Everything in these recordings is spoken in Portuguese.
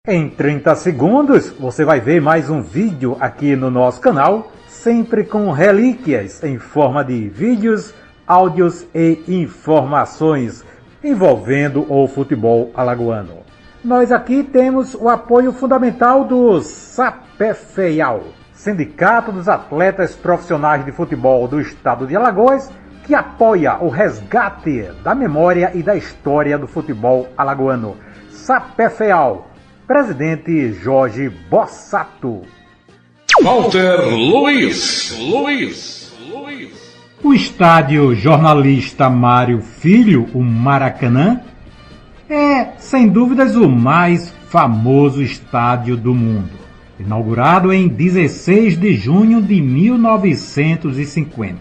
Em 30 segundos, você vai ver mais um vídeo aqui no nosso canal, sempre com relíquias em forma de vídeos, áudios e informações envolvendo o futebol alagoano. Nós aqui temos o apoio fundamental do SAPEFEAL, Sindicato dos Atletas Profissionais de Futebol do Estado de Alagoas, que apoia o resgate da memória e da história do futebol alagoano. SAPEFEAL. Presidente Jorge Bossato. Walter Luiz. O estádio jornalista Mário Filho, o Maracanã, é, sem dúvidas, o mais famoso estádio do mundo. Inaugurado em 16 de junho de 1950.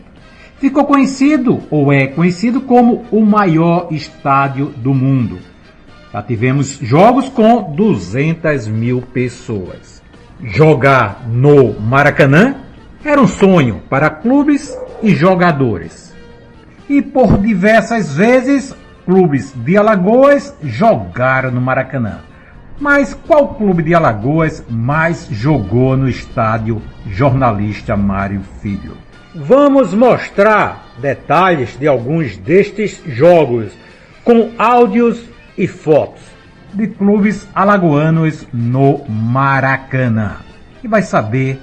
Ficou conhecido, ou é conhecido, como o maior estádio do mundo. Já tivemos jogos com 200 mil pessoas. Jogar no Maracanã era um sonho para clubes e jogadores. E por diversas vezes, clubes de Alagoas jogaram no Maracanã. Mas qual clube de Alagoas mais jogou no estádio jornalista Mário Filho? Vamos mostrar detalhes de alguns destes jogos, com áudios e fotos de clubes alagoanos no Maracanã. E vai saber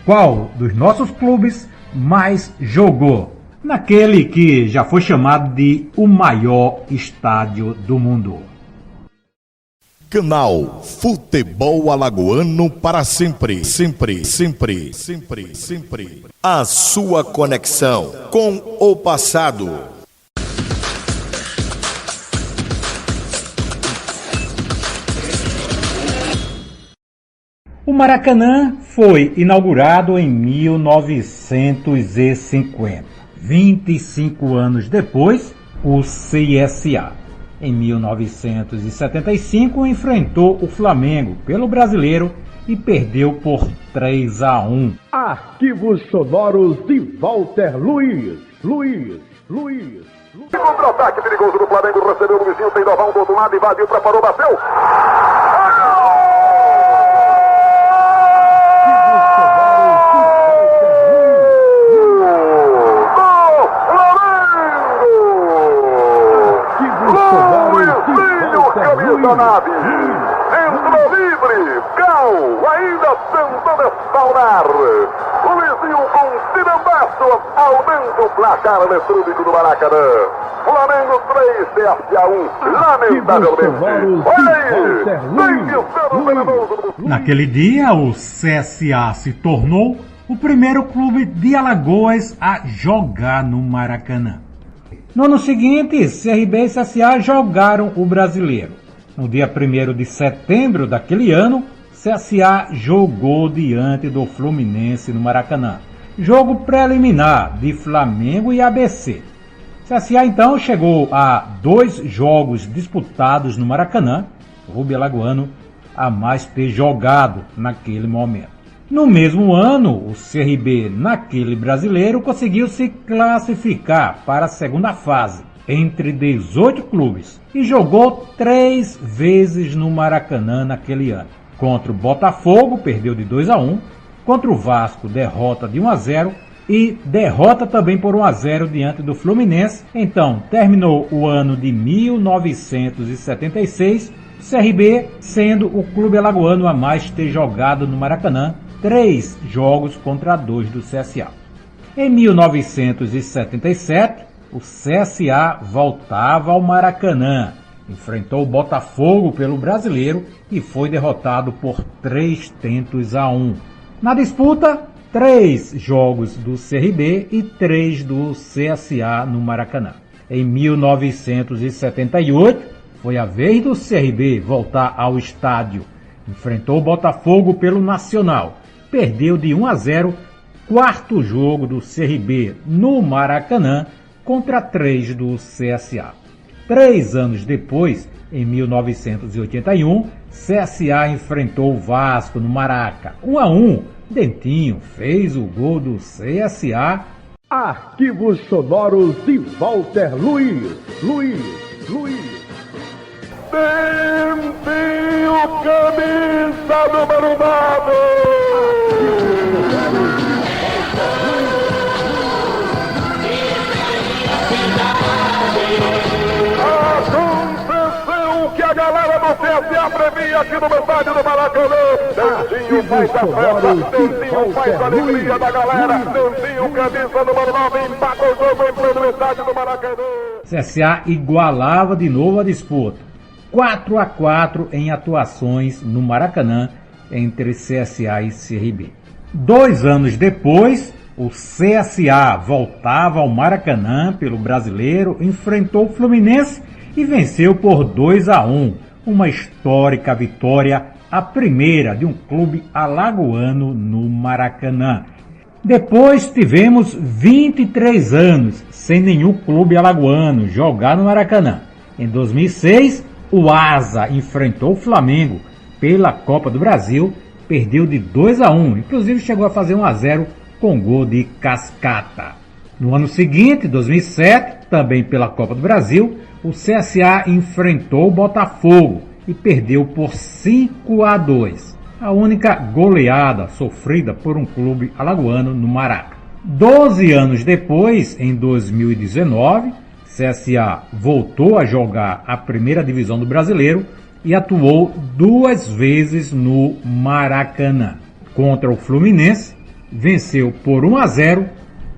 qual dos nossos clubes mais jogou naquele que já foi chamado de o maior estádio do mundo. Canal Futebol Alagoano para sempre. A sua conexão com o passado. O Maracanã foi inaugurado em 1950. 25 anos depois, o CSA, em 1975, enfrentou o Flamengo pelo Brasileiro e perdeu por 3-1. Arquivos sonoros de Walter Luiz. Contra-ataque perigoso do Flamengo, recebeu o Luizinho, tem Dovão do outro lado, invadiu, preparou, bateu. Da nave, entrou livre, Cal, ainda tentando espalmar, o Luizinho com tirambaço, aumenta o placar eletrônico do Maracanã, Flamengo 3, CSA 1, lamentavelmente, olha aí, tem que ser o venenoso. Naquele dia, o CSA se tornou o primeiro clube de Alagoas a jogar no Maracanã. No ano seguinte, CRB e CSA jogaram o Brasileiro. No dia 1º de setembro daquele ano, CSA jogou diante do Fluminense no Maracanã. Jogo preliminar de Flamengo e ABC. CSA então chegou a 2 jogos disputados no Maracanã, o clube alagoano a mais ter jogado naquele momento. No mesmo ano, o CRB, naquele Brasileiro, conseguiu se classificar para a segunda fase, entre 18 clubes, e jogou 3 vezes no Maracanã naquele ano. Contra o Botafogo, perdeu de 2-1, contra o Vasco, derrota de 1-0, e derrota também por 1-0 diante do Fluminense. Então, terminou o ano de 1976, CRB sendo o clube alagoano a mais ter jogado no Maracanã, 3 jogos contra 2 do CSA. Em 1977, o CSA voltava ao Maracanã, enfrentou o Botafogo pelo Brasileiro e foi derrotado por 3-1. Na disputa, 3 jogos do CRB e 3 do CSA no Maracanã. Em 1978, foi a vez do CRB voltar ao estádio. Enfrentou o Botafogo pelo Nacional. Perdeu de 1-0, 4º jogo do CRB no Maracanã contra 3 do CSA. 3 anos depois, em 1981, CSA enfrentou o Vasco no Maraca. 1-1, Dentinho fez o gol do CSA. Arquivos sonoros de Walter Luiz. Dentinho Camilo! número 9. Aconteceu que a galera do CSA previa aqui no estádio do Maracanã. Dentinho faz a festa, Dentinho faz a alegria da galera. Dentinho, camisa número 9, empata o jogo em pleno estádio do Maracanã. CSA igualava de novo a disputa. 4-4 em atuações no Maracanã entre CSA e CRB. 2 anos depois, o CSA voltava ao Maracanã pelo Brasileiro, enfrentou o Fluminense e venceu por 2-1. Uma histórica vitória, a primeira de um clube alagoano no Maracanã. Depois tivemos 23 anos sem nenhum clube alagoano jogar no Maracanã. Em 2006, o Asa enfrentou o Flamengo pela Copa do Brasil, perdeu de 2-1, inclusive chegou a fazer 1-0 com gol de Cascata. No ano seguinte, 2007, também pela Copa do Brasil, o CSA enfrentou o Botafogo e perdeu por 5-2. A única goleada sofrida por um clube alagoano no Maraca. 12 anos depois, em 2019, CSA voltou a jogar a primeira divisão do Brasileiro e atuou 2 vezes no Maracanã. Contra o Fluminense, venceu por 1-0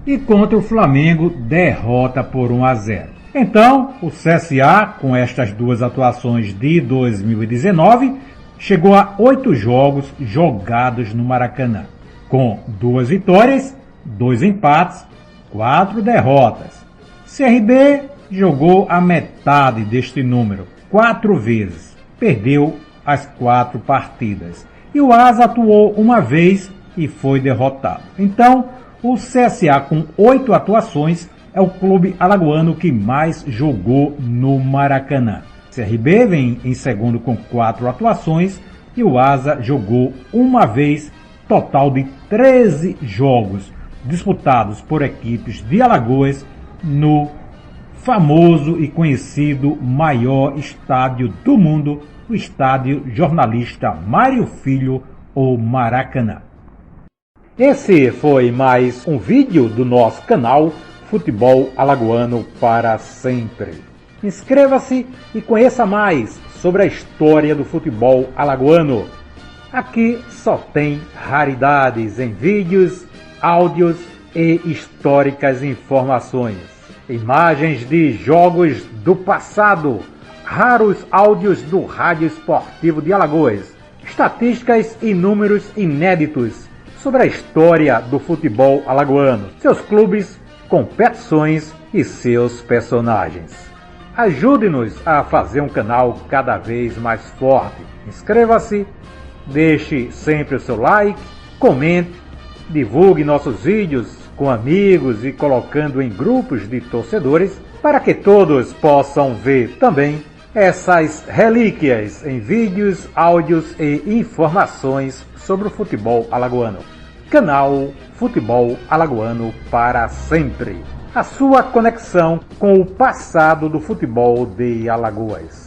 e contra o Flamengo, derrota por 1-0. Então, o CSA, com estas 2 atuações de 2019, chegou a 8 jogos jogados no Maracanã, com 2 vitórias, 2 empates, 4 derrotas. CRB jogou a metade deste número, 4 vezes, perdeu as 4 partidas. E o Asa atuou 1 vez e foi derrotado. Então, o CSA, com 8 atuações, é o clube alagoano que mais jogou no Maracanã. CRB vem em segundo com 4 atuações e o Asa jogou 1 vez, total de 13 jogos disputados por equipes de Alagoas no famoso e conhecido maior estádio do mundo, o estádio jornalista Mário Filho, ou Maracanã. Esse foi mais um vídeo do nosso canal Futebol Alagoano para Sempre. Inscreva-se e conheça mais sobre a história do futebol alagoano. Aqui só tem raridades em vídeos, áudios e históricas informações. Imagens de jogos do passado, raros áudios do Rádio Esportivo de Alagoas, estatísticas e números inéditos sobre a história do futebol alagoano, seus clubes, competições e seus personagens. Ajude-nos a fazer um canal cada vez mais forte. Inscreva-se, deixe sempre o seu like, comente, divulgue nossos vídeos com amigos e colocando em grupos de torcedores para que todos possam ver também essas relíquias em vídeos, áudios e informações sobre o futebol alagoano. Canal Futebol Alagoano para Sempre. A sua conexão com o passado do futebol de Alagoas.